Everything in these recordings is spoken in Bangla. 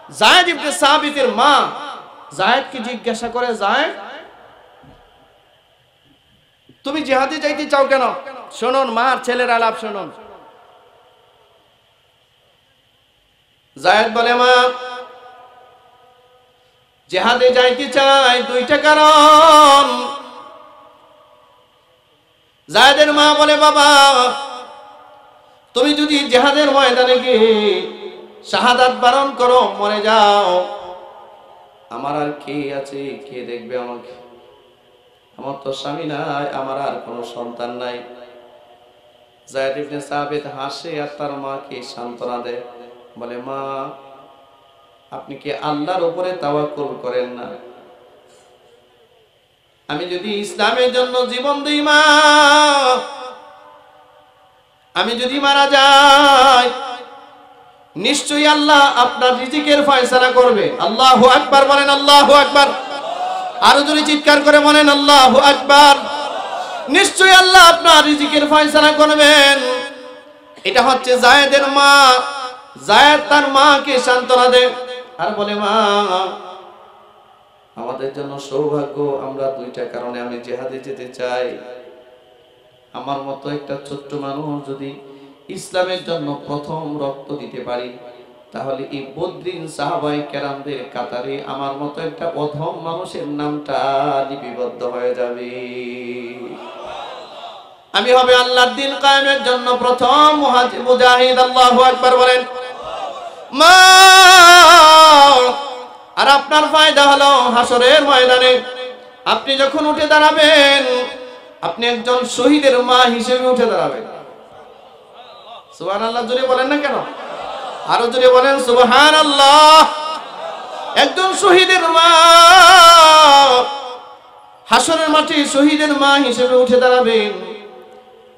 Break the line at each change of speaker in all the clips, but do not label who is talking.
যায়েদ ইবনে সাবিতের মা যায়েদকে জিজ্ঞাসা করে, যায়েদ তুমি জিহাদে যাইতে চাও কেন? শুনুন মার ছেলের আলাপ শুনুন। যায়েদ বলে, মা জিহাদে যাইতে চাই দুইটা কারণ। যায়েদের মা বলে, বাবা তুমি যদি জিহাদের ময়দানে গিয়ে শাহাদাত বরণ করো, মরে যাও, আমার আর কে আছে, কে দেখবে আমাকে? আমার তো স্বামী নাই, আমার আর কোনো সন্তান নাই। যায়েদ ইবনে সাবিত হাসে আর তার মাকে সান্ত্বনা দেয়, বলে, মা আপনি কি আল্লাহর উপরে তাওয়াক্কুল করেন না? আমি যদি ইসলামের জন্য জীবন দিই মা, আমি যদি মারা যাই, নিশ্চয়ই আল্লাহ আপনার রিজিকের ফয়সালা করবে। আল্লাহু আকবার বলেন, আল্লাহু আকবার। আরো যদি চিৎকার করে বলেন আল্লাহু আকবার। নিশ্চয়ই আল্লাহ আপনার রিজিকের ফয়সালা করবেন। এটা হচ্ছে যায়েদের মা। যায়েদ তার মাকে সান্ত্বনা দেয় আর বলে, মা আমাদের জন্য সৌভাগ্য, আমরা দুইটা কারণে আমি জিহাদে যেতে চাই। আমার মতো একটা ছোট্ট মানুষ যদি ইসলামের জন্য প্রথম রক্ত দিতে পারি, তাহলে এই বদরিন সাহাবায়ে কেরামদের কাতারে আমার মতো একটা অধম মানুষের নামটা লিপিবদ্ধ হয়ে যাবে। আমি হবে আল্লাহর দ্বীন কায়েমের জন্য প্রথম মুজাহিদ। আল্লাহু আকবার বলেন। মা আর আপনার ফায়দা হলো হাসরের ময়দানে আপনি যখন উঠে দাঁড়াবেন, আপনি একজন শহীদের মা হিসেবে উঠে দাঁড়াবেন। সুবহানাল্লাহ জোরে বলেন না কেন? আরো জোরে বলেন সুবহানাল্লাহ। একজন শহীদের মা হাসরের মাঠে শহীদের মা হিসেবে উঠে দাঁড়াবেন।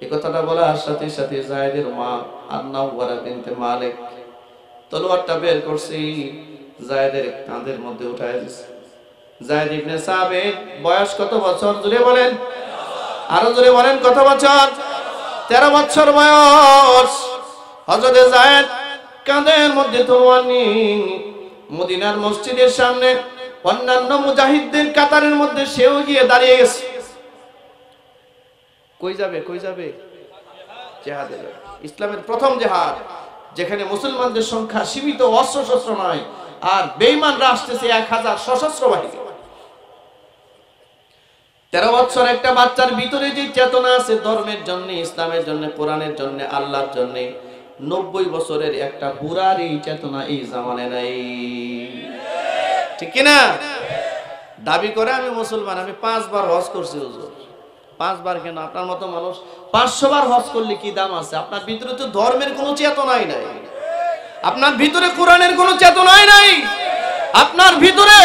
এই কথাটা বলার সাথে সাথে যায়েদের মা আন-নাওয়ারা বিনতে মালিক তলোয়ারটা বের করছি, যায়েদের কাঁধের মধ্যে উঠায় দিয়েছে। যায়েদ ইবনে সাবিত বয়স কত বছর? জোরে বলেন, আরো জোরে বলেন কত বছর? 13 বছর বয়স। হযরত যায়েদ কাঁধের মধ্যে তলোয়ার নিয়ে মদিনার মসজিদের সামনে অন্যান্য মুজাহিদদের কাতারের মধ্যে সেও গিয়ে দাঁড়িয়ে গেছে। কই যাবে? কই যাবে? জিহাদে যাবে। ইসলামের প্রথম জিহাদ, যেখানে মুসলমানদের সংখ্যা সীমিত, অস্ত্র শস্ত্র নয়, আর বেঈমানরা আসতেছে 1000 সশস্ত্র বাহিনী। 13 বছর একটা বাচ্চার ভিতরে যে চেতনা আছে ধর্মের জন্য, ইসলামের জন্য, কোরআনের জন্য, আল্লাহর জন্য, 90 বছরের একটা বুড়ার এই চেতনা এই জামানে নাই। ঠিক কিনা? দাবি করে আমি মুসলমান, আমি 5 বার হজ করছি। হুজুর 5 বার কেন? আপনার মতো মানুষ 500 বার হজ করলে কি দাম আছে? আপনার ভিতরে তো ধর্মের কোনো চেতনাই নাই, আপনার ভিতরে কোরআনের কোনো চেতনাই নাই, আপনার ভিতরে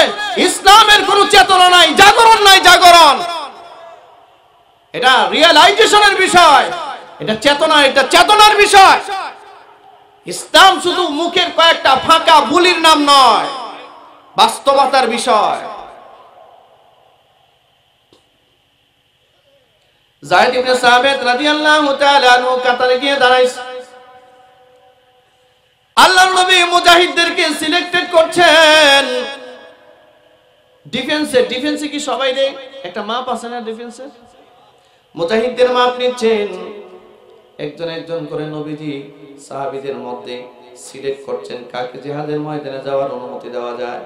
ইসলামের কোনো চেতনা নাই, জাগরণ নাই। জাগরণ এটা রিয়েলাইজেশনের বিষয়, এটা চেতনা, এটা চেতনার বিষয়। ইসলাম শুধু মুখের কয়েকটা ফাঁকা বুলির নাম নয়, বাস্তবতার বিষয়। যায়েদ ইবনে সাবিত রাদিয়াল্লাহু তাআলা আনহু কাতারে গিয়ে দাঁড়াইছে। আল্লাহর নবী মুজাহিদদেরকে সিলেক্টেড করছেন ডিফেন্সে। ডিফেন্সে কি সবাই দেয়? একটা মাপ আছে না ডিফেন্সে? মুজাহিদদের মাপ নিচ্ছেন একজন একজন করে। নবীজি সাহাবীদের মধ্যে সিলেক্ট করছেন কাকে জিহাদের ময়দানে যাওয়ার অনুমতি দেওয়া যায়।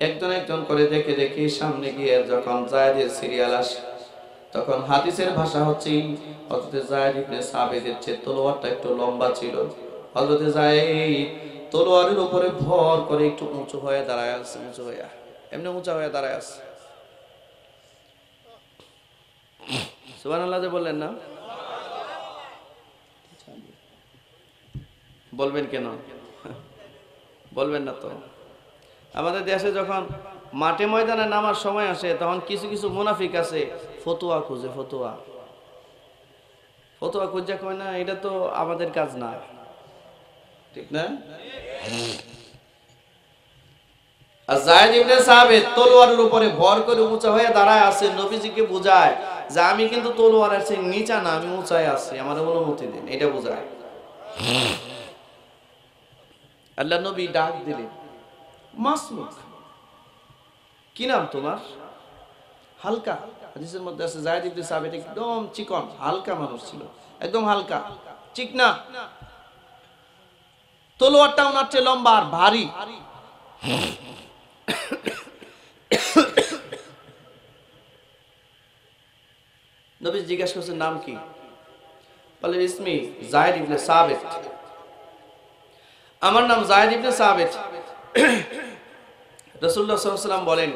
একজন একজন করে দেখে দেখে সামনে গিয়ে যখন যায়েদের সিরিয়াল আসে, তখন হাদিসের ভাষা হচ্ছে হযরত যায়েদ ইবনে সাবিতের চেয়ে তলোয়ারটা একটু লম্বা ছিল। হযরত যায়েদ তলোয়ারের উপরে ভর করে একটু উঁচু হয়ে দাঁড়ায় আছে, উঁচু হয়ে এমনি উঁচা হয়ে দাঁড়ায় আছে। সুবহানাল্লাহ যে বললেন না? বলবেন কেন? বলবেন না তো? আমাদের দেশে যখন মাঠে ময়দানে নামার সময় আসে, তখন কিছু কিছু মুনাফিক আছে ফতোয়া খুঁজে। ফতোয়া খুঁজে কয় না, এটা তো আমাদের কাজ না, ঠিক না? আর যায়েদ ইবনে সাবিত তলোয়ারের উপরে ভর করে উঁচা হয়ে দাঁড়ায় আছে। নবীজিকে বোঝায় যে আমি কিন্তু তলোয়ারের চেয়ে নিচা না, আমি উঁচায় আছি, আমার অনুমতি দিন, এটা বোঝায়। আল্লাহ নবী ডাক দিলেন, মাসমুক। কি নাম তোমার? হালকা। হাদিসের মধ্যে আছে যায়েদ ইবনে সাবিত একদম চিকন হালকা মানুষ ছিল, একদম হালকা চিকনা, তলোয়ারটা ওনার চেয়ে লম্বা আর ভারী। নবী জিজ্ঞাসা করছেন নাম কি? বলে ইসমি যায়েদ ইবনে সাবিত, আমার নাম যায়েদ ইবনে সাবিত। রাসূলুল্লাহ সাল্লাল্লাহু আলাইহি ওয়াসাল্লাম বলেন,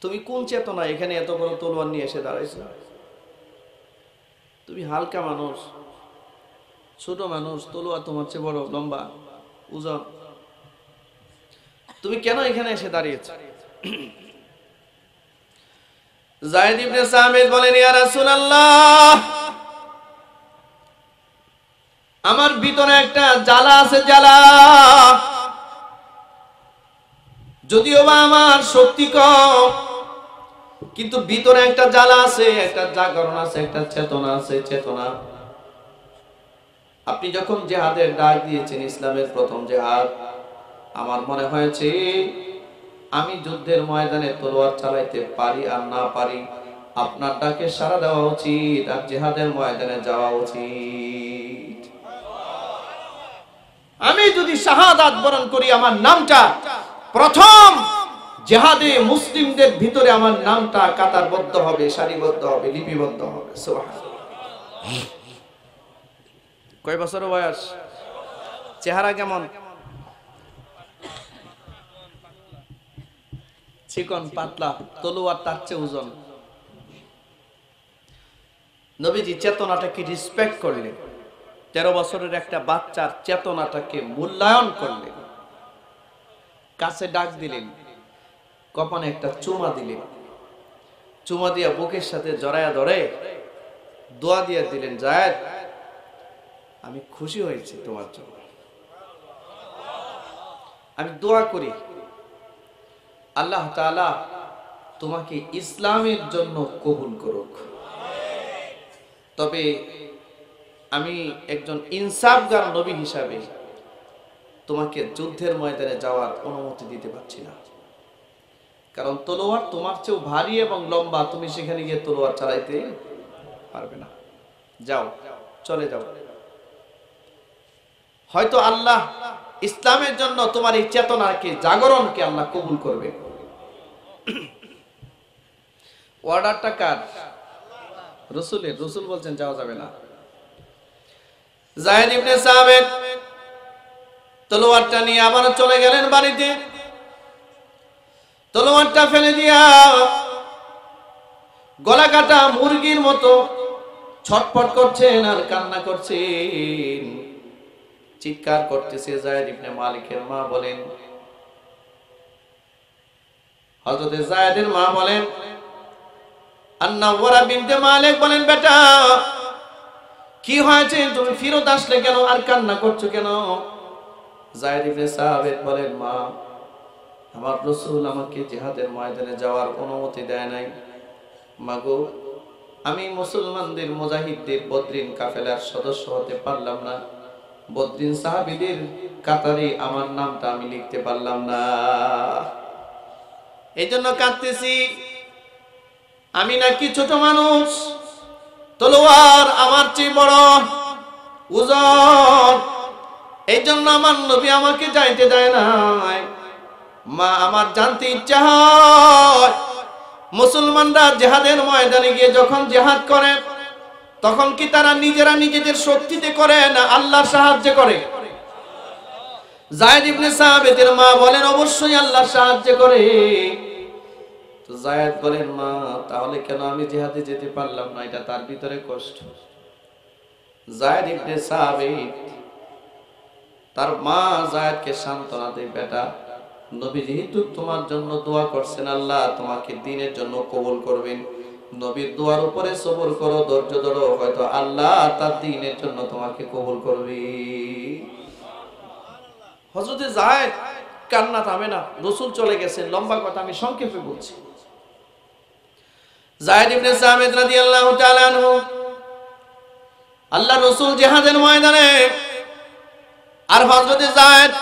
তুমি কোন চেতনা এখানে এত বড় তলোয়ার নিয়ে এসে দাঁড়াইছো? তুমি হালকা মানুষ, ছোট মানুষ, তলোয়ার তোমার চেয়ে বড় লম্বা ওজন, তুমি কেন এখানে এসে দাঁড়িয়েছো? যায়েদ ইবনে সাবিত বলেন, ইয়া রাসূলুল্লাহ, আমার ভিতরে একটা জ্বালা আছে, জ্বালা। যদিও বা আমার শক্তি কম, কিন্তু ভিতরে একটা জ্বালা আছে, একটা জাগরণ আছে, একটা চেতনা আছে, চেতনা। আপনি যখন জিহাদের ডাক দিয়েছেন, ইসলামের প্রথম জিহাদ, আমার মনে হয়েছে আমি যুদ্ধের ময়দানে তলোয়ার চালাইতে পারি আর না পারি, আপনার ডাকে সাড়া দেওয়া উচিত আর জিহাদের ময়দানে যাওয়া উচিত। আমি যদি শাহাদাত বরণ করি, আমার নামটা প্রথম জিহাদে মুসলিমদের ভিতরে আমার নামটা কাতারবদ্ধ হবে, সারিবদ্ধ হবে, লিপিবদ্ধ হবে। সুবহানাল্লাহ। কয় বছর বয়স? চেহারা কেমন? চিকন পাতলা, তলোয়ার তার চেয়ে ওজন। নবীজি চেতনাটাকে রেসপেক্ট করলেন, 13 বছরের একটা বাচ্চার চেতনাটাকে মূল্যায়ন করলেন, কাছে ডাক দিলেন, কপালে একটা চুমা দিলেন, চুমা দিয়া বুকের সাথে জড়ায়া ধরে দোয়া দিয়ে দিলেন, যায়েদ আমি খুশি হয়েছি তোমার জন্য, আমি দোয়া করি আল্লাহ তাআলা তোমাকে ইসলামের জন্য কবুল করুক। তবে আমি একজন ইনসাফগার নবী হিসাবে তোমাকে যুদ্ধের ময়দানে যাওয়ার অনুমতি দিতে পারছি না, কারণ তলোয়ার তোমার চেয়েও ভারী এবং লম্বা, তুমি সেখানে গিয়ে তলোয়ার চালাইতে পারবে না। যাও, চলে যাও। হয়তো আল্লাহ ইসলামের জন্য তোমার এই চেতনাকে, জাগরণকে আল্লাহ কবুল করবে। অর্ডারটা কার? রাসূলের। রাসূল বলছেন যাওয়া যাবে না। যায়েদ ইবনে সাবিত তলোয়ারটা নিয়ে আবার চলে গেলেন বাড়িতে। তলোয়ারটা ফেলে দিয়া গলা কাটা মুরগির মতো ছটফট করছেন আর কান্না করছেন, চিৎকার করতেছে। যায়েদ ইবনে মালিকের মা বলেন, হযরত যায়েদের মা বলেন, আন-নাওয়ারা বিনতে মালিক বলেন, বেটা কি হয়েছে, তুমি ফিরত আসলে কেন আর কান্না করছো কেন? যায়েদ ইবনে সাবিত বলেন, মা আমার রাসূল আমাকে জিহাদের ময়দানে যাওয়ার অনুমতি দেয় নাই। মাগো, আমি মুসলমানদের মুজাহিদদের বদরিন কাফেলার সদস্য হতে পারলাম না, বদরিন সাহাবীদের কাতারে আমার নামটা আমি লিখতে পারলাম না, এইজন্য কাঁদতেছি। আমি নাকি ছোট মানুষ, তলোয়ার আমার চেয়ে বড় ওজন, এই জন্য আমার নবী আমাকে যাইতে দেয় নাই। মা, আমার জানতে ইচ্ছা হয় মুসলমানরা জিহাদের ময়দানে গিয়ে যখন জিহাদ করে, তখন কি তারা নিজেরা নিজেদের শক্তিতে করে না আল্লাহর সাহায্যে করে? যায়েদ ইবনে সাবিতের মা বলেন, অবশ্যই আল্লাহর সাহায্যে করে। তো যায়েদ বলেন, মা তাহলে কেন আমি জিহাদে যেতে পারলাম না? এটা তার ভিতরে কষ্ট। যায়েদ ইবনে সাবিত তার মা যায়েদকে সান্ত্বনা দেয়, বেটা নবী যেহেতু তোমার জন্য দোয়া করছেন, আল্লাহ তোমাকে দ্বীনের জন্য কবুল করবেন, নবীর দোয়ার উপরে সবর করো, ধৈর্য ধরো, হয়তো আল্লাহ তার দ্বীনের জন্য তোমাকে কবুল করবে। হযরত যায়েদ কান্না থামে না, রাসূল চলে গেছেন। লম্বা কথা আমি সংক্ষেপে বলছি। যায়েদ ইবনে সাবিত রাদিয়াল্লাহু তাআলা আনহু, আল্লাহ রাসূল জিহাদের ময়দানে আর হযরত যায়েদ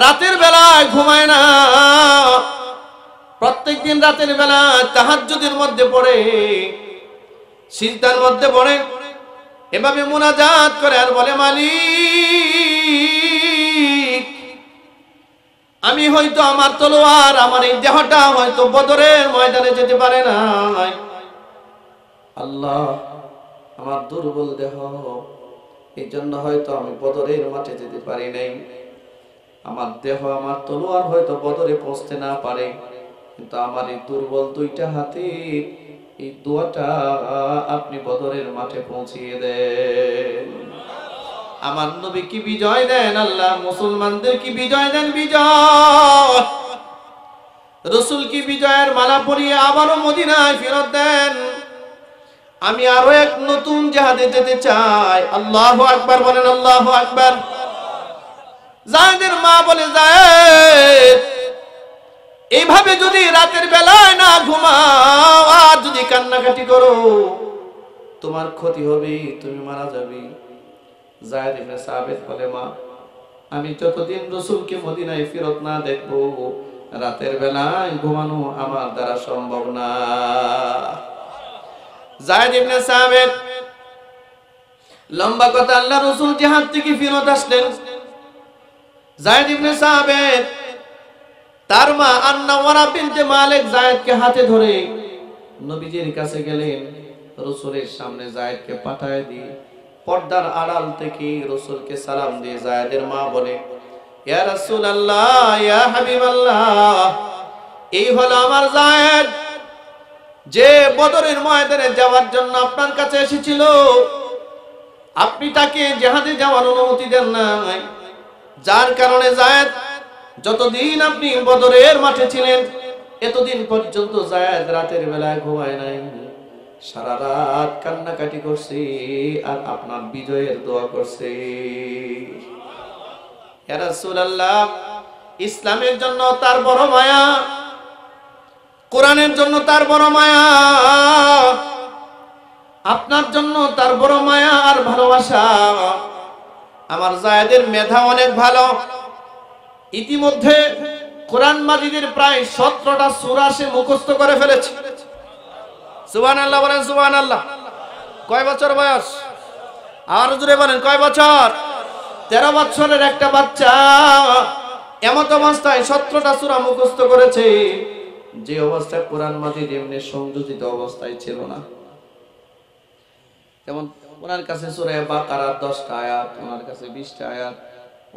রাতের বেলায় ঘুমায় না, প্রত্যেকদিন রাতের বেলা তাহাজ্জুদের মধ্যে পড়ে, সিজদার মধ্যে পড়ে, এভাবে মুনাজাত করে আর বলে, মালিক, আমি হয়তো আমার তলোয়ার, আমার এই দেহটা হয়তো বদরের ময়দানে যেতে পারে না, আল্লাহ আমার দুর্বল দেহ, এই জন্য হয়তো আমি বদরের মাঠে যেতে পারি নাই, আমার দেহ আমার তলোয়ার হয়তো বদরে পৌঁছতে না পারে, কিন্তু আমার এই দুর্বল দুইটা হাতে এই দোয়াটা আপনি বদরের মাঠে পৌঁছিয়ে দেন। আমার নবী কি বিজয় দেন, আল্লাহ মুসলমানদের কি বিজয় দেন, বিজয় রাসূল কি বিজয়ের মালা পরিয়ে আবারও মদিনায় ফেরত দেন। আমি আরো এক নতুন জিহাদে যেতে চাই। আল্লাহু আকবার বলেন, আল্লাহু আকবার। যায়েদের মা বলে, যায়েদ, এইভাবে যদি রাতের বেলায় না ঘুমাও আর যদি কান্নাকাটি করো, তোমার ক্ষতি হবে, তুমি মারা যাবে। যায়েদ ইবনে সাবিত বলে, মা, আমি যতদিন রাসূলকে মদিনায় ফেরত না দেখব, রাতের বেলায় ঘুমানো আমার দ্বারা সম্ভব না। যায়েদ ইবনে সাবিত, লম্বা কথা, আল্লাহ রাসূল জিহাদ থেকে ফেরত আসলেন। যায়েদ ইবনে সাবিত তার মা আন্নাওয়ারা বিনতে মালিক যায়েদকে হাতে ধরে নবীজির কাছে গেলেন। রাসূলের সামনে যায়েদকে পাঠায় দিয়ে পর্দার আড়াল থেকে রাসূলকে সালাম দিয়ে যায়েদের মা বলে, ইয়া রাসূলুল্লাহ, ইয়া হাবিবাল্লাহ, এই হলো আমার যায়েদ, যে বদরের ময়দানে যাওয়ার জন্য আপনার কাছে এসেছিল। আপনি তাকে জিহাদে যাওয়ার অনুমতি দেন নাই, যার কারণে যায়েদ, যতদিন আপনি বদরের মাঠে ছিলেন এতদিন পর্যন্ত যায়েদ রাতের বেলায় ঘুমায় নাই, সারা রাত কান্নাকাটি করছে আর আপনার বিজয়ের দোয়া করছে। ইয়া রাসূলুল্লাহ, ইসলামের জন্য তার বড় মায়া, কোরআনের জন্য তার বড় মায়া, আপনার জন্য তার বড় মায়া আর ভালোবাসা। আমার যায়েদের মেধা অনেক ভালো, ইতিমধ্যে কোরআন মাজিদের প্রায় 17টা সূরা সে মুখস্থ করে ফেলেছে। সুবহানাল্লাহ বলেন, সুবহানাল্লাহ। কয় বছর বয়স? আর জোরে বলেন, কয় বছর? 13 বছরের একটা বাচ্চা এমত অবস্থায় 17টা সূরা মুখস্থ করেছে, যে অবস্থায় কোরআন মাজিদ এমনি সংযোজিত অবস্থায় ছিল না। যেমন ওনার কাছে সূরা বাকারা 10টা আয়াত, ওনার কাছে 20টা আয়াত,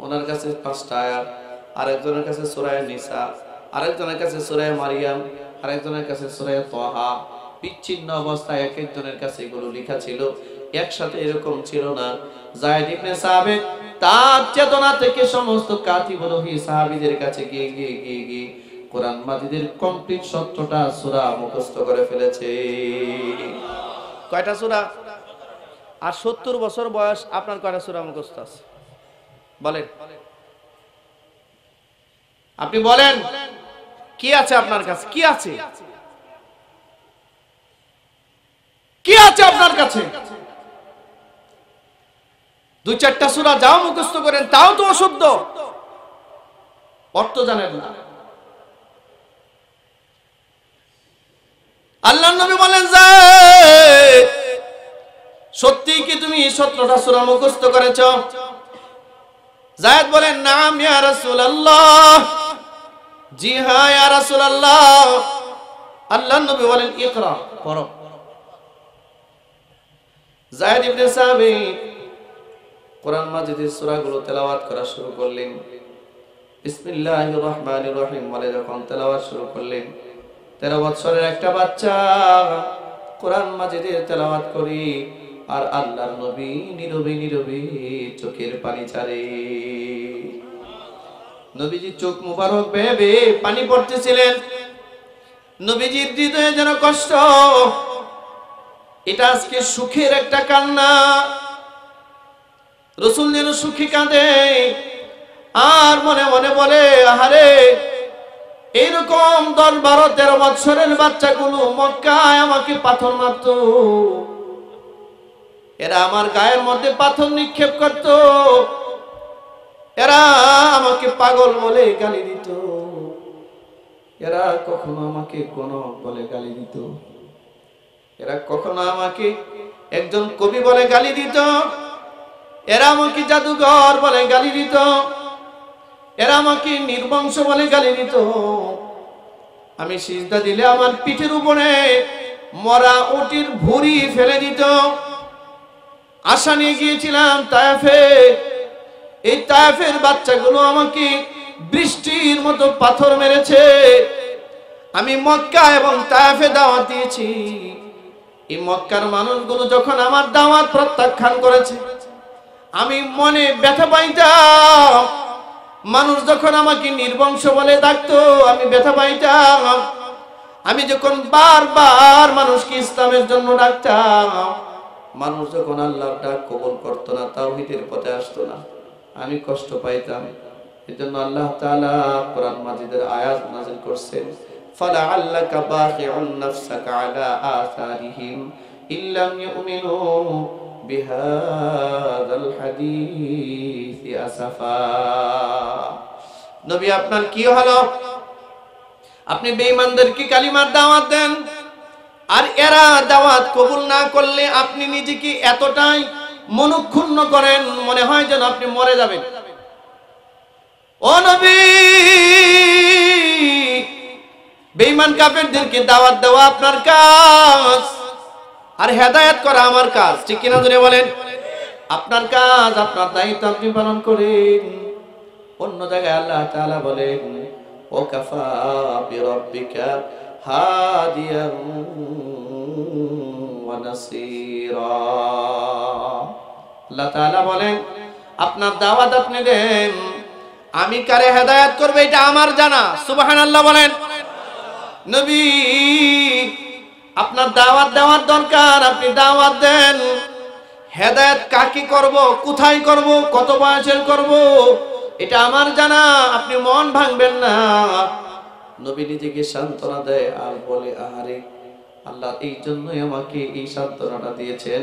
ওনার কাছে 5টা আয়াত, আরেকজনের কাছে সূরা নিসা, আরেকজনের কাছে সূরা মারিয়াম, আরেকজনের কাছে সূরা তাহা। বিচ্ছিন্ন অবস্থায় এক একজনের কাছে এগুলো লেখা ছিল, একসাথে এরকম ছিল না। যায়েদ ইবনে সাবিত তার চেতনা থেকে সমস্ত কাতিবুল ওহী সাহাবীদের কাছে গিয়ে গিয়ে গিয়ে গিয়ে কোরআন মাজিদের কমপ্লিট 17টা সূরা মুখস্থ করে ফেলেছে। কয়টা সূরা? আর 70 বছর বয়স, আপনার কয়টা সূরা মুখস্থ আছে বলেন? আপনি বলেন, কি আছে আপনার কাছে? কি আছে? কি আছে আপনার কাছে? 2-4টা সূরা যাও মুখস্থ করেন, তাও তো অশুদ্ধ, অর্থ জানেন না। আল্লাহর নবী বলেন, যায়েদ, সত্যি কি তুমি 17টা সূরা মুখস্থ করেছো? যায়েদ বলেন, নাম ইয়া রাসূলুল্লাহ, জি হ্যাঁ ইয়া রাসূলুল্লাহ। আল্লাহর নবী বলেন, ইকরা, পড়ো। যায়েদ ইবনে সাবিত কোরআন মাজিদের সূরাগুলো তেলাওয়াত করা শুরু করলেন। বিসমিল্লাহির রহমানির রহিম বলে যখন তেলাওয়াত শুরু করলেন, 13 বছরের একটা বাচ্চা কোরআন মাজিদের তেলাওয়াত করি আর আল্লাহর নবী নীরবে নীরবে চোখের পানি ছাড়ে। নবীজি চোখ মুবারক বেয়ে বেয়ে পানি পড়তেছিলেন। নবীজির হৃদয়ে যেন কষ্ট, এটা আজকে সুখের একটা কান্না। রাসূল যেন সুখী কাঁদে আর মনে মনে বলে, আহারে, এইরকম 10, 12, 13 বছরের বাচ্চাগুলো মক্কায় আমাকে পাথর মারত, এরা আমার গায়ের মধ্যে পাথর নিক্ষেপ করত, এরা আমাকে পাগল বলে গালি দিত, এরা কখনো আমাকে গণক বলে গালি দিত, এরা কখনো আমাকে একজন কবি বলে গালি দিত, এরা আমাকে জাদুঘর বলে গালি দিত, এরা আমাকে নির্বংশ বলে গালি দিত। আমি সিজদা দিলে আমার পিঠের উপরে মরা উটির ভুঁড়ি ফেলে দিত। আশা নিয়ে গিয়েছিলাম তায়েফে, এই তায়েফের বাচ্চাগুলো আমাকে বৃষ্টির মতো পাথর মেরেছে। আমি মক্কা এবং তায়েফে দাওয়াত দিয়েছি, এই মক্কার মানুষগুলো যখন আমার দাওয়াত প্রত্যাখ্যান করেছে আমি মনে ব্যথা পাইতাম। মানুষ যখন আমাকে নির্বংশ বলে ডাকতো আমি ব্যথা পাইতাম। আমি যখন বারবার মানুষকে ইসলামের জন্য ডাকতাম, মানুষ যখন আল্লাহর ডাক কবুল করতো না, তাওহীদের পথে আসতো না, আমি কষ্ট পাইতাম। এজন্য আল্লাহ তাআলা কোরআন মাজিদের আয়াত নাযিল করছেন, ফালাআল্লাকা বাখিউন নাফসাকা আলা আসারিহিম ইল্লাম ইউমিনু বিহাযাল হাদীসি আসাফা। নবী আপনার কি হলো? আপনি বেঈমানদেরকে কালিমার দাওয়াত দেন, আর এরা দাওয়াত কবুল না করলে আপনি নিজেকে এতটাই মনক্ষুণ্ণ করেন, মনে হয় যেন আপনি মরে যাবেন। ও নবী, বেঈমান কাফেরদেরকে দাওয়াত দেওয়া আপনার কাজ, আর হেদায়েত করা আমার কাজ, ঠিক কিনা জোরে বলেন? আপনার কাজ, আপনার দায়িত্ব আপনি পালন করেন। অন্য জায়গায় আল্লাহ তাআলা বলেন, ওয়াকাফা বিরাব্বিকা হাদিয়ান ওয়া নাসীরা। আল্লাহ তাআলা বলেন, আপনার দাওয়াত আপনি দেন, আমি কারে হেদায়েত করব এটা আমার জানা। সুবহানাল্লাহ বলেন। নবী, আপনার দাওয়াত দেওয়ার দরকার, আপনি দাওয়াত দেন। হেদায়েত কাকে করব, কোথায় করব, কত বয়সের করব এটা আমার জানা, আপনি মন ভাঙবেন না। নবী নিজেকে সান্ত্বনা দেয় আর বলে, আহারে আল্লাহ এই জন্যই আমাকে এই সান্ত্বনাটা দিয়েছেন।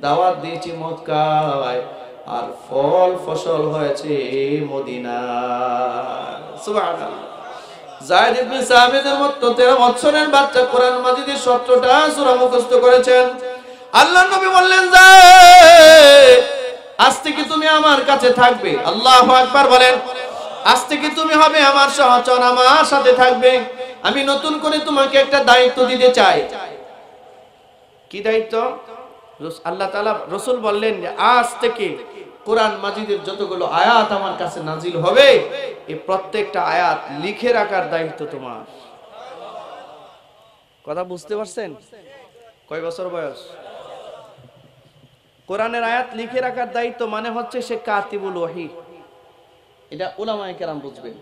দাওয়াত দিয়েছি মক্কায়, আর ফল ফসল হয়েছে মদিনায়। সুবহানাল্লাহ। যায়েদ ইবনে সাবিতের মতো 13 বছরের বাচ্চা কোরআন মাজিদের 17টা সূরা মুখস্থ করেছেন। আল্লাহর নবী বললেন, যায়েদ আজ থেকে তুমি আমার কাছে থাকবে। আল্লাহু আকবার বলেন। আজ থেকে তুমি হবে আমার সহচর, আমার সাথে থাকবে। আমি নতুন করে তোমাকে একটা দায়িত্ব দিতে চাই। কি দায়িত্ব? আল্লাহ তাআলা রাসূল বললেন যে আজ থেকে কোরআন মাজিদের যতগুলো আয়াত আমার কাছে নাজিল হবে, এই প্রত্যেকটা আয়াত লিখে রাখার দায়িত্ব তোমার। কথা বুঝতে পারছেন? কয় বছর বয়স? কোরআনের আয়াত লিখে রাখার দায়িত্ব মানে হচ্ছে সে কাতিবুল ওহী। এটা উলামায়ে কেরাম বুঝবেন।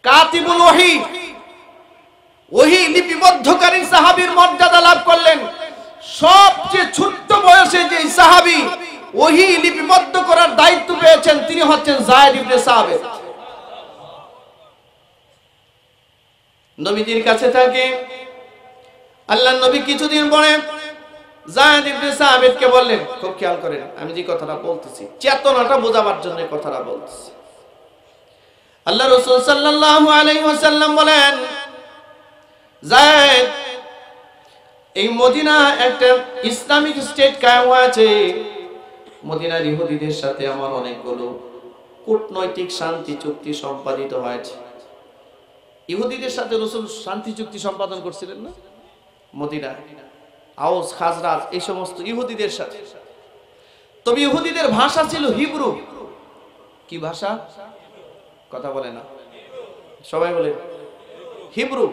কাতিবুল ওহী, ওহী লিপিবদ্ধকারী সাহাবীর মর্যাদা লাভ করলেন। সবচেয়ে ছোট্ট বয়সে যে সাহাবী ওহী লিপিবদ্ধ করার দায়িত্ব পেয়েছেন তিনি হচ্ছেন যায়েদ ইবনে সাবিত। নবীজির কাছে থাকে। আল্লাহর নবী কিছুদিন পরে যায়েদ ইবনে সাবিতকে বললেন, খুব খেয়াল করেন আমি যে কথাটা বলতেছি, চেতনাটা বোঝাবার জন্য কথাটা বলতেছি। আল্লাহ রাসূল সাল্লাল্লাহু আলাইহি ওয়াসাল্লাম বলেন, যায়েদ, এই মদিনা একটা ইসলামিক স্টেট কায়েম হয়েছে। মদিনার ইহুদিদের সাথে আমার অনেকগুলো কূটনৈতিক শান্তি চুক্তি সম্পাদিত হয়েছে। ইহুদিদের সাথে রাসূল শান্তি চুক্তি সম্পাদন করছিলেন না মদিনা, আউস খাজরাজ এই সমস্ত ইহুদিদের সাথে। তবে ইহুদিদের ভাষা ছিল হিব্রু। কি ভাষা? কথা বলে না সবাই, বলে হিব্রু।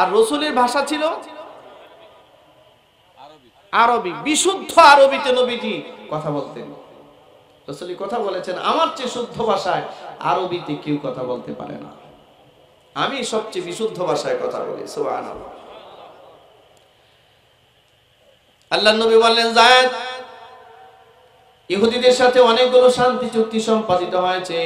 আর রাসূলের ভাষা ছিল আরবি, বিশুদ্ধ আরবিতে নবীজি কথা বলতেন। রাসূল কথা বলেছেন, আমার চেয়ে শুদ্ধ ভাষায় আরবিতে কেউ কথা বলতে পারে না, আমি সবচেয়ে বিশুদ্ধ ভাষায় কথা বলি। সুবহানাল্লাহ। আল্লাহর নবী বললেন, যায়েদ, ইহুদিদের সাথে অনেকগুলো শান্তি চুক্তি সম্পাদিত হয়েছে।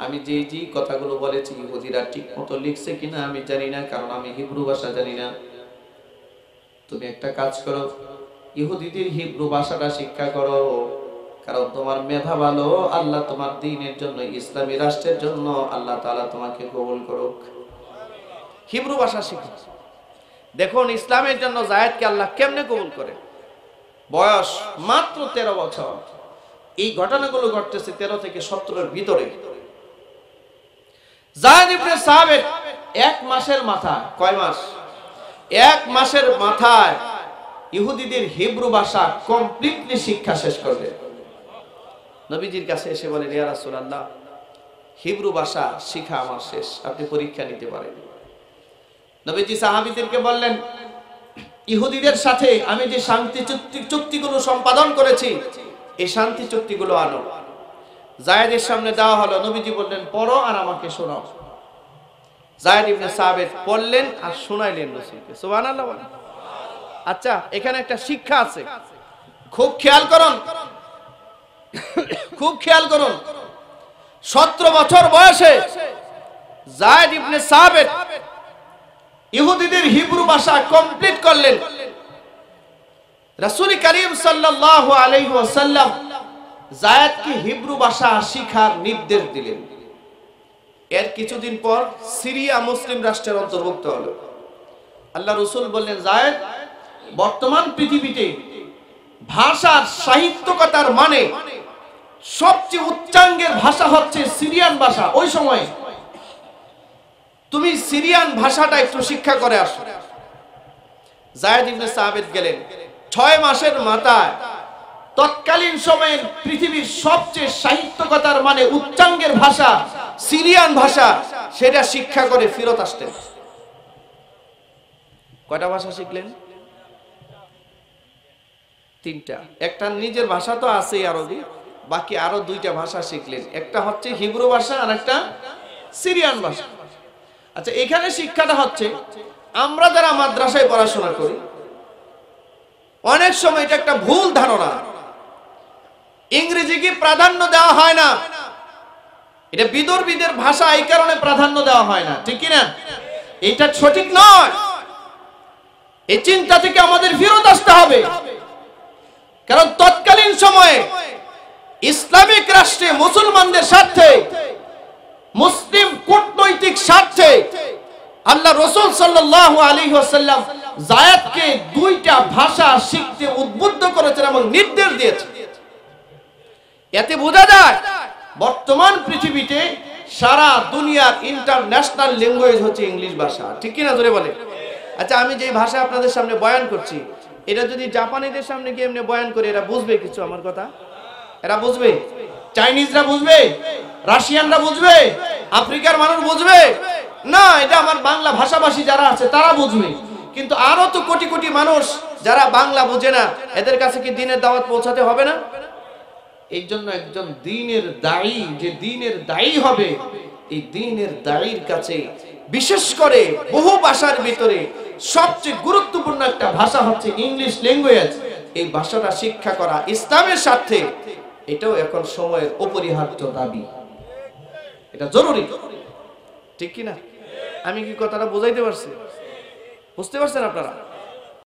আমি যে যে কথাগুলো বলেছি ইহুদিরা ঠিক মতো লিখছে কিনা আমি জানি না, কারণ আমি হিব্রু ভাষা জানি না। তুমি একটা কাজ করো, ইহুদিদের হিব্রু ভাষাটা শিক্ষা করো, কারণ তোমার মেধা ভালো। আল্লাহ তোমার দ্বীনের জন্য, ইসলামী রাষ্ট্রের জন্য আল্লাহ তাআলা তোমাকে কবুল করুক। হিব্রু ভাষা শিখো। দেখুন ইসলামের জন্য যায়েদকে আল্লাহ কেমনে কবুল করে। বয়স মাত্র 13 বছর। এই ঘটনাগুলো ঘটতেছে 13 থেকে 17 এর ভিতরে। যায়েদ ইবনে সাবিত 1 মাসের মাথায়, কয় মাস? 1 মাসের মাথায় ইহুদিদের হিব্রু ভাষা কমপ্লিটলি শিক্ষা শেষ করলেন। নবীজির কাছে এসে বলেন, ইয়া রাসূলুল্লাহ, হিব্রু ভাষা শিখা আমার শেষ, আপনি পরীক্ষা নিতে পারেন। নবীজি সাহাবীদেরকে বললেন, ইহুদিদের সাথে আমি যে শান্তি চুক্তিগুলো সম্পাদন করেছি, এই শান্তি চুক্তিগুলো আনো। যায়েদের সামনে দেওয়া হলো। নবীজি বললেন, পড়ো আর আমাকে শোনাও। যায়েদ ইবনে সাবিত পড়লেন আর শোনাইলেন রাসূলকে। সুবহানাল্লাহ বলেন। আচ্ছা, এখানে একটা শিক্ষা আছে, খুব খেয়াল করুন, খুব খেয়াল করুন। 17 বছর বয়সে যায়েদ ইবনে সাবিত ইহুদিদের হিব্রু ভাষা কমপ্লিট করলেন। রাসূল করিম সাল্লাল্লাহু আলাইহি ওয়াসাল্লাম যায়েদকে হিব্রু ভাষা শিখার নির্দেশ দিলেন। এর কিছুদিন পর সিরিয়া মুসলিম রাষ্ট্রের অন্তর্ভুক্ত হলো। আল্লাহ রাসূল বললেন, যায়েদ, বর্তমান পৃথিবীতে ভাষার সাহিত্যকতার মানে সবচেয়ে উচ্চাঙ্গের ভাষা হচ্ছে সিরিয়ান ভাষা। ওই সময় তুমি সিরিয়ান ভাষাটা একটু শিক্ষা করে আসো। যায়েদ ইবনে সাবিত গেলেন। 6 মাসের মাথায় তৎকালীন সময়ে পৃথিবীর সবচেয়ে সাহিত্যকতার মানে উচ্চাঙ্গের ভাষা সিরিয়ান ভাষা, সেটা শিক্ষা করে ফেরত আসতেন। কয়টা ভাষা শিখলেন? 3টা। একটা নিজের ভাষা তো আছেই আরবি, বাকি আরো 2টা ভাষা শিখলেন। একটা হচ্ছে হিব্রু ভাষা আর একটা সিরিয়ান ভাষা। আচ্ছা, এখানে শিক্ষাটা হচ্ছে, আমরা যারা মাদ্রাসায় পড়াশোনা করি, অনেক সময় এটা একটা ভুল ধারণা, ইংরেজিকে প্রাধান্য দেওয়া হয় না। এটা বিদর্ভীদের ভাষা, এই কারণে প্রাধান্য দেওয়া হয় না, ঠিক কি না? এটা সঠিক নয়। এই চিন্তা থেকে আমাদের ফেরত আসতে হবে। কারণ তৎকালীন সময়ে ইসলামিক রাষ্ট্রে মুসলমানদের স্বার্থে, মুসলিম কূটনৈতিক স্বার্থে আল্লাহ রাসূল সাল্লাল্লাহু আলাইহি ওয়াসাল্লাম যায়েদকে 2টা ভাষা শিখতে উদ্বুদ্ধ করেছেন এবং নির্দেশ দিয়েছেন। এতে বোঝা যায় বর্তমান পৃথিবীতে সারা দুনিয়ার ইন্টারন্যাশনাল ল্যাঙ্গুয়েজ হচ্ছে ইংলিশ ভাষা, ঠিক কি না? জোরে বলে। আচ্ছা, আমি যে ভাষা আপনাদের সামনে বয়ান করছি, এটা যদি জাপানিদের সামনে গিয়ে এমনি বয়ান করে, এরা বুঝবে কিছু আমার কথা? এরা বুঝবে? চাইনিজরা বুঝবে? রাশিয়ানরা বুঝবে? আফ্রিকার মানুষ বুঝবে না? এটা আমার বাংলা ভাষাভাষী যারা আছে তারা বুঝবে। কিন্তু আরো তো কোটি কোটি মানুষ যারা বাংলা বুঝে না, এদের কাছে কি দ্বীনের দাওয়াত পৌঁছাতে হবে না? এই জন্য একজন দ্বীনের দায়ী, যে দ্বীনের দায়ী হবে, এই দ্বীনের দায়ীর কাছে বিশেষ করে বহু ভাষার ভিতরে সবচেয়ে গুরুত্বপূর্ণ একটা ভাষা হচ্ছে ইংলিশ ল্যাঙ্গুয়েজ। এই ভাষাটা শিক্ষা করা ইসলামের স্বার্থে এটাও এখন সময়ের অপরিহার্য দাবি, এটা জরুরি, ঠিক কি না? আমি কি কথাটা বুঝাইতে পারছি? বুঝতে পারছেন আপনারা?